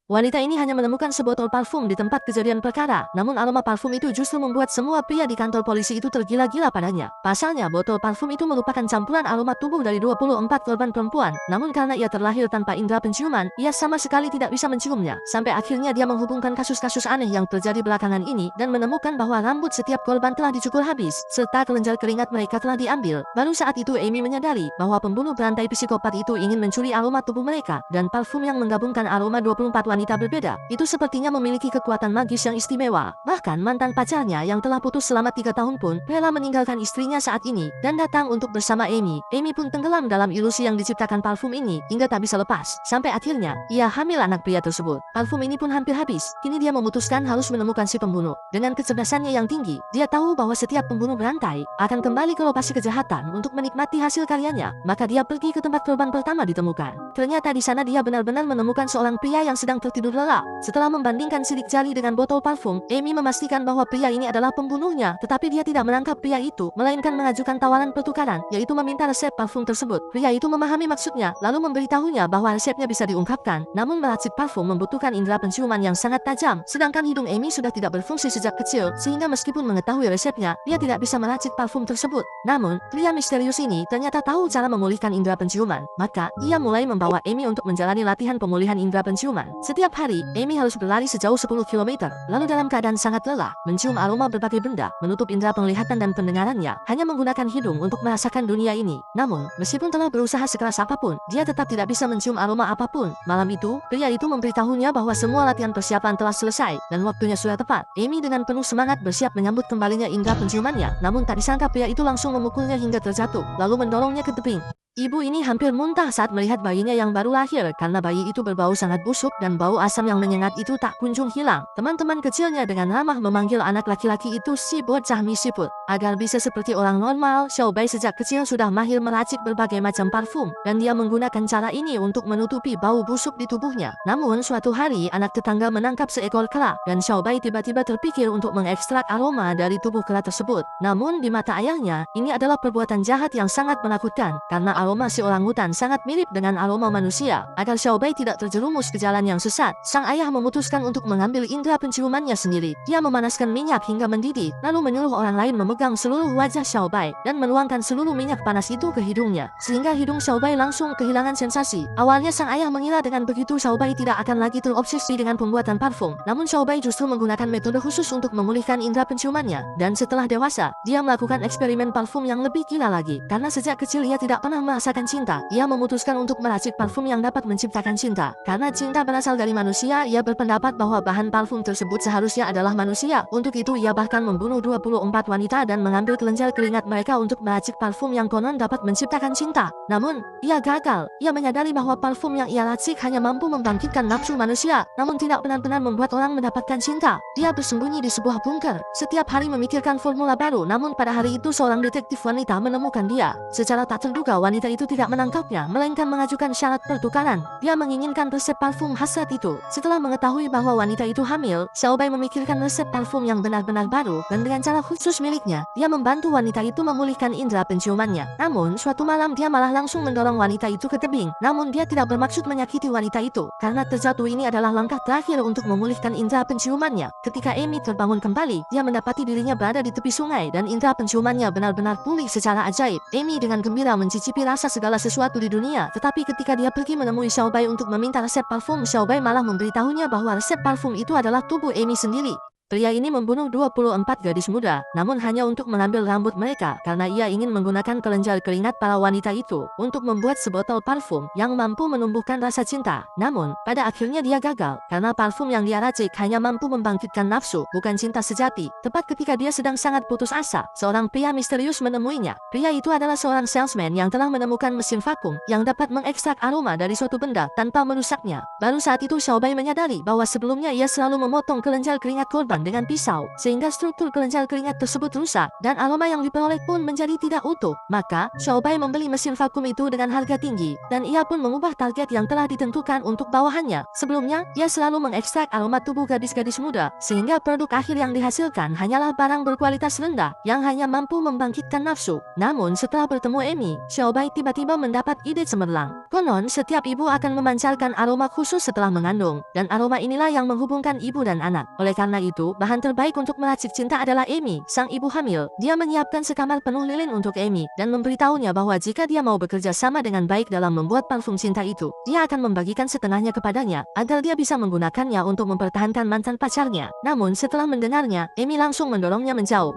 Wanita ini hanya menemukan sebotol parfum di tempat kejadian perkara, namun aroma parfum itu justru membuat semua pria di kantor polisi itu tergila-gila padanya. Pasalnya, botol parfum itu merupakan campuran aroma tubuh dari 24 korban perempuan, namun karena ia terlahir tanpa indera penciuman, ia sama sekali tidak bisa menciumnya. Sampai akhirnya dia menghubungkan kasus-kasus aneh yang terjadi belakangan ini, dan menemukan bahwa rambut setiap korban telah dicukur habis, serta kelenjar keringat mereka telah diambil. Baru saat itu Amy menyadari bahwa pembunuh berantai psikopat itu ingin mencuri aroma tubuh mereka, dan parfum yang menggabungkan aroma 24 wanita berbeda, itu sepertinya memiliki kekuatan magis yang istimewa. Bahkan mantan pacarnya yang telah putus selama 3 tahun pun rela meninggalkan istrinya saat ini, dan datang untuk bersama Amy. Amy pun tenggelam dalam ilusi yang diciptakan parfum ini, hingga tak bisa lepas. Sampai akhirnya, ia hamil anak pria tersebut. Parfum ini pun hampir habis. Kini dia memutuskan harus menemukan si pembunuh. Dengan kecerdasannya yang tinggi, dia tahu bahwa setiap pembunuh berantai akan kembali ke lokasi kejahatan untuk menikmati hasil karyanya. Maka dia pergi ke tempat korban pertama ditemukan. Ternyata di sana dia benar-benar menemukan seorang pria yang sedang tertidur lelap. Setelah membandingkan sidik jari dengan botol parfum, Amy memastikan bahwa pria ini adalah pembunuhnya, tetapi dia tidak menangkap pria itu, melainkan mengajukan tawaran pertukaran, yaitu meminta resep parfum tersebut. Pria itu memahami maksudnya, lalu memberitahunya bahwa resepnya bisa diungkapkan, namun meracik parfum membutuhkan indera penciuman yang sangat tajam, sedangkan hidung Amy sudah tidak berfungsi sejak kecil, sehingga meskipun mengetahui resepnya, dia tidak bisa meracik parfum tersebut. Namun, pria misterius ini ternyata tahu cara memulihkan indera penciuman, maka ia mulai membawa Amy untuk menjalani latihan pemulihan indera penciuman. Setiap hari, Amy harus berlari sejauh 10 km, lalu dalam keadaan sangat lelah, mencium aroma berbagai benda, menutup indera penglihatan dan pendengarannya, hanya menggunakan hidung untuk merasakan dunia ini. Namun, meskipun telah berusaha sekeras apapun, dia tetap tidak bisa mencium aroma apapun. Malam itu, pria itu memberitahunya bahwa semua latihan persiapan telah selesai, dan waktunya sudah tepat. Amy dengan penuh semangat bersiap menyambut kembalinya indera penciumannya, namun tak disangka pria itu langsung memukulnya hingga terjatuh, lalu mendorongnya ke tebing. Ibu ini hampir muntah saat melihat bayinya yang baru lahir karena bayi itu berbau sangat busuk dan bau asam yang menyengat itu tak kunjung hilang. Teman-teman kecilnya dengan ramah memanggil anak laki-laki itu si bocah misiput. Agar bisa seperti orang normal, Xiaobai sejak kecil sudah mahir meracik berbagai macam parfum, dan dia menggunakan cara ini untuk menutupi bau busuk di tubuhnya. Namun suatu hari anak tetangga menangkap seekor kera, dan Xiaobai tiba-tiba terpikir untuk mengekstrak aroma dari tubuh kera tersebut. Namun di mata ayahnya, ini adalah perbuatan jahat yang sangat menakutkan, karena aroma si orangutan sangat mirip dengan aroma manusia. Agar Xiaobai tidak terjerumus ke jalan yang sesat, sang ayah memutuskan untuk mengambil indera penciumannya sendiri. Dia memanaskan minyak hingga mendidih, lalu menyuruh orang lain memegang seluruh wajah Xiaobai dan menuangkan seluruh minyak panas itu ke hidungnya, sehingga hidung Xiaobai langsung kehilangan sensasi. Awalnya sang ayah mengira dengan begitu Xiaobai tidak akan lagi terobsesi dengan pembuatan parfum, namun Xiaobai justru menggunakan metode khusus untuk memulihkan indera penciumannya. Dan setelah dewasa, dia melakukan eksperimen parfum yang lebih gila lagi. Karena sejak kecil ia tidak pernah merasakan cinta, ia memutuskan untuk meracik parfum yang dapat menciptakan cinta. Karena cinta berasal dari manusia, ia berpendapat bahwa bahan parfum tersebut seharusnya adalah manusia. Untuk itu ia bahkan membunuh 24 wanita dan mengambil kelenjar keringat mereka untuk meracik parfum yang konon dapat menciptakan cinta. Namun, ia gagal. Ia menyadari bahwa parfum yang ia racik hanya mampu membangkitkan nafsu manusia, namun tidak benar-benar membuat orang mendapatkan cinta. Dia bersembunyi di sebuah bunker, setiap hari memikirkan formula baru, namun pada hari itu seorang detektif wanita menemukan dia. Secara tak terduga wanita itu tidak menangkapnya, melainkan mengajukan syarat pertukaran. Dia menginginkan resep parfum hasrat itu. Setelah mengetahui bahwa wanita itu hamil, Xiaobai memikirkan resep parfum yang benar-benar baru, dan dengan cara khusus miliknya, dia membantu wanita itu memulihkan indera penciumannya. Namun, suatu malam dia malah langsung mendorong wanita itu ke tebing. Namun dia tidak bermaksud menyakiti wanita itu, karena terjatuh ini adalah langkah terakhir untuk memulihkan indera penciumannya. Ketika Amy terbangun kembali, dia mendapati dirinya berada di tepi sungai dan indera penciumannya benar-benar pulih secara ajaib. Amy dengan gembira mencicipi rasa segala sesuatu di dunia, tetapi ketika dia pergi menemui Xiaobai untuk meminta resep parfum, Xiaobai malah memberitahunya bahwa resep parfum itu adalah tubuh Amy sendiri. Pria ini membunuh 24 gadis muda, namun hanya untuk mengambil rambut mereka, karena ia ingin menggunakan kelenjar keringat para wanita itu untuk membuat sebotol parfum yang mampu menumbuhkan rasa cinta. Namun, pada akhirnya dia gagal, karena parfum yang dia racik hanya mampu membangkitkan nafsu, bukan cinta sejati. Tepat ketika dia sedang sangat putus asa, seorang pria misterius menemuinya. Pria itu adalah seorang salesman yang telah menemukan mesin vakum yang dapat mengekstrak aroma dari suatu benda tanpa merusaknya. Baru saat itu Xiaobai menyadari bahwa sebelumnya ia selalu memotong kelenjar keringat korban ditusukkan dengan pisau, sehingga struktur kelenjar keringat tersebut rusak, dan aroma yang diperoleh pun menjadi tidak utuh. Maka, Xiaobai membeli mesin vakum itu dengan harga tinggi, dan ia pun mengubah target yang telah ditentukan untuk bawahannya. Sebelumnya, ia selalu mengekstrak aroma tubuh gadis-gadis muda, sehingga produk akhir yang dihasilkan hanyalah barang berkualitas rendah, yang hanya mampu membangkitkan nafsu. Namun, setelah bertemu Amy, Xiaobai tiba-tiba mendapat ide cemerlang. Konon, setiap ibu akan memancarkan aroma khusus setelah mengandung, dan aroma inilah yang menghubungkan ibu dan anak. Oleh karena itu, bahan terbaik untuk meracik cinta adalah Amy, sang ibu hamil. Dia menyiapkan sekamar penuh lilin untuk Amy, dan memberitahunya bahwa jika dia mau bekerja sama dengan baik dalam membuat parfum cinta itu, dia akan membagikan setengahnya kepadanya, agar dia bisa menggunakannya untuk mempertahankan mantan pacarnya. Namun setelah mendengarnya, Amy langsung mendorongnya menjauh.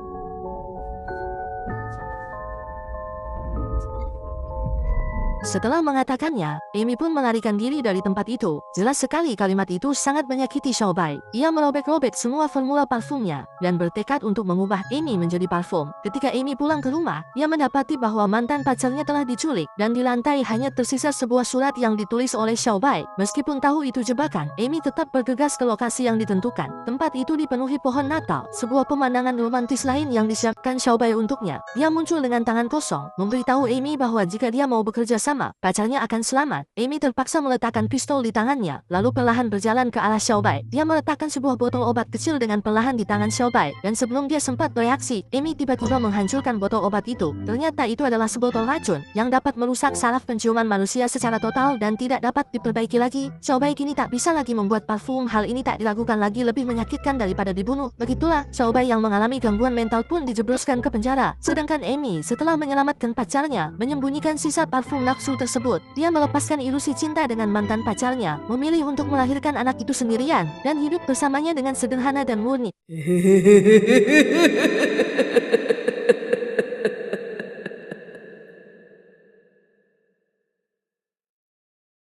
Setelah mengatakannya, Amy pun melarikan diri dari tempat itu. Jelas sekali kalimat itu sangat menyakiti Xiaobai. Ia merobek-robek semua formula parfumnya, dan bertekad untuk mengubah Amy menjadi parfum. Ketika Amy pulang ke rumah, ia mendapati bahwa mantan pacarnya telah diculik, dan di lantai hanya tersisa sebuah surat yang ditulis oleh Xiaobai. Meskipun tahu itu jebakan, Amy tetap bergegas ke lokasi yang ditentukan. Tempat itu dipenuhi pohon Natal, sebuah pemandangan romantis lain yang disiapkan Xiaobai untuknya. Dia muncul dengan tangan kosong, memberitahu Amy bahwa jika dia mau bekerja sama, pacarnya akan selamat. Amy terpaksa meletakkan pistol di tangannya, lalu perlahan berjalan ke arah Xiaobai. Dia meletakkan sebuah botol obat kecil dengan perlahan di tangan Xiaobai, dan sebelum dia sempat bereaksi, Amy tiba-tiba menghancurkan botol obat itu. Ternyata itu adalah sebotol racun, yang dapat merusak saraf penciuman manusia secara total dan tidak dapat diperbaiki lagi. Xiaobai kini tak bisa lagi membuat parfum. Hal ini tak dilakukan lagi lebih menyakitkan daripada dibunuh. Begitulah, Xiaobai yang mengalami gangguan mental pun dijebloskan ke penjara. Sedangkan Amy, setelah menyelamatkan pacarnya, menyembunyikan sisa parfum nafsu tersebut. Dia melepaskan ilusi cinta dengan mantan pacarnya, memilih untuk melahirkan anak itu sendirian, dan hidup bersamanya dengan sederhana dan murni.